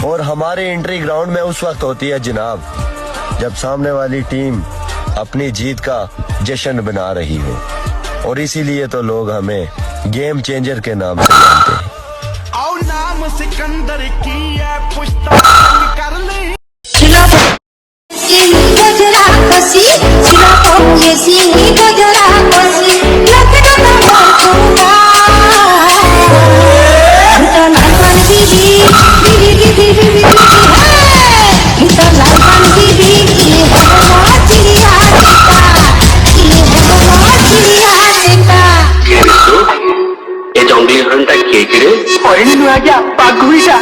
और हमारी entry ground में उस वक्त होती है जनाब, जब सामने वाली टीम अपनी जीत का जश्न बना रही हो, और इसीलिए तो लोग हमें गेम चेंजर के नाम से जानते हैं। आओ नाम सिकंदर की है पुश्ता कर ले হয়নি নয়া গিয়া পাগ হইছা